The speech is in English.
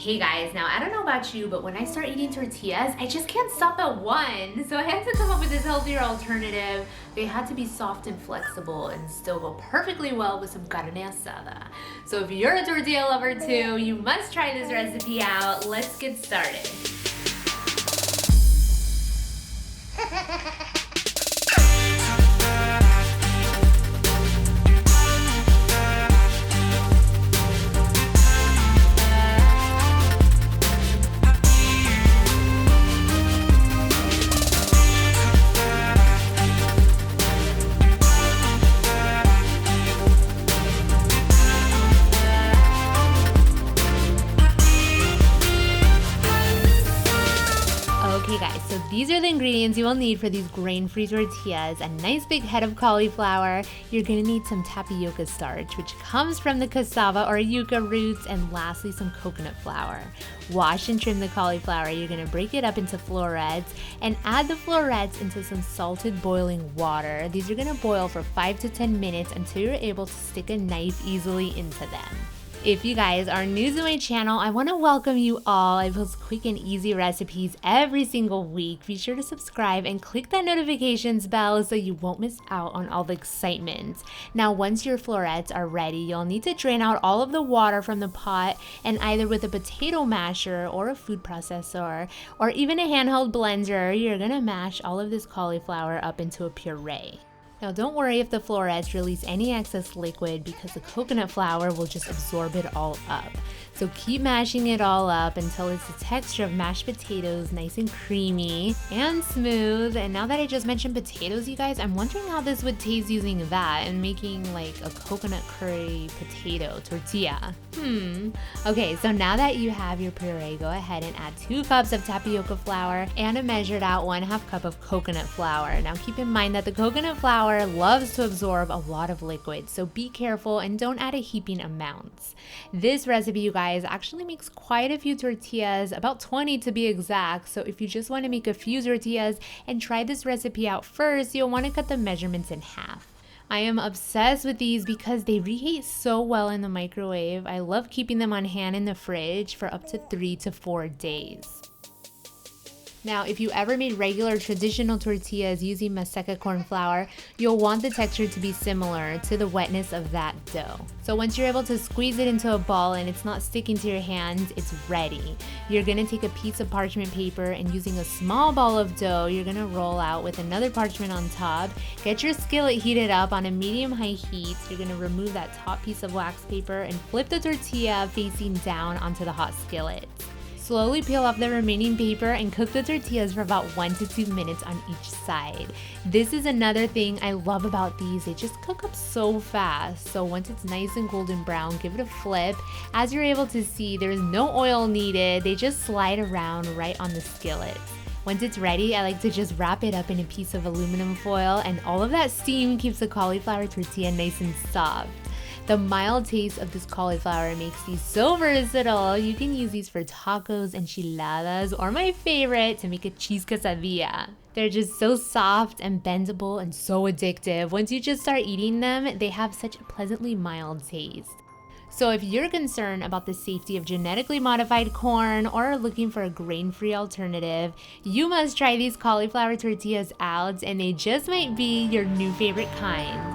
Hey guys, now I don't know about you, but when I start eating tortillas, I just can't stop at one. So I had to come up with this healthier alternative. They had to be soft and flexible and still go perfectly well with some carne asada. So if you're a tortilla lover too, you must try this recipe out. Let's get started. Okay guys, so these are the ingredients you will need for these grain-free tortillas. A nice big head of cauliflower. You're gonna need some tapioca starch, which comes from the cassava or yucca roots, and lastly some coconut flour. Wash and trim the cauliflower. You're gonna break it up into florets and add the florets into some salted boiling water. These are gonna boil for 5 to 10 minutes until you're able to stick a knife easily into them. If you guys are new to my channel, I want to welcome you all. I post quick and easy recipes every single week. Be sure to subscribe and click that notifications bell so you won't miss out on all the excitement. Now, once your florets are ready, you'll need to drain out all of the water from the pot, and either with a potato masher or a food processor or even a handheld blender, you're gonna mash all of this cauliflower up into a puree. Now don't worry if the florets release any excess liquid, because the coconut flour will just absorb it all up. So keep mashing it all up until it's the texture of mashed potatoes, nice and creamy and smooth. And now that I just mentioned potatoes, you guys, I'm wondering how this would taste using that and making like a coconut curry potato tortilla. Okay, so now that you have your puree, go ahead and add 2 cups of tapioca flour and a measured out 1/2 cup of coconut flour. Now keep in mind that the coconut flour loves to absorb a lot of liquid, so be careful and don't add a heaping amounts. This recipe, you guys, actually makes quite a few tortillas, about 20 to be exact. So if you just want to make a few tortillas and try this recipe out first, you'll want to cut the measurements in half. I am obsessed with these because they reheat so well in the microwave. I love keeping them on hand in the fridge for up to 3 to 4 days. Now, if you ever made regular traditional tortillas using maseca corn flour, you'll want the texture to be similar to the wetness of that dough. So once you're able to squeeze it into a ball and it's not sticking to your hands, it's ready. You're gonna take a piece of parchment paper, and using a small ball of dough, you're gonna roll out with another parchment on top. Get your skillet heated up on a medium-high heat. You're gonna remove that top piece of wax paper and flip the tortilla facing down onto the hot skillet. Slowly peel off the remaining paper and cook the tortillas for about 1 to 2 minutes on each side. This is another thing I love about these. They just cook up so fast. So once it's nice and golden brown, give it a flip. As you're able to see, there is no oil needed. They just slide around right on the skillet. Once it's ready, I like to just wrap it up in a piece of aluminum foil, and all of that steam keeps the cauliflower tortilla nice and soft. The mild taste of this cauliflower makes these so versatile. You can use these for tacos, enchiladas, or my favorite, to make a cheese quesadilla. They're just so soft and bendable and so addictive. Once you just start eating them, they have such a pleasantly mild taste. So if you're concerned about the safety of genetically modified corn or are looking for a grain-free alternative, you must try these cauliflower tortillas out, and they just might be your new favorite kind.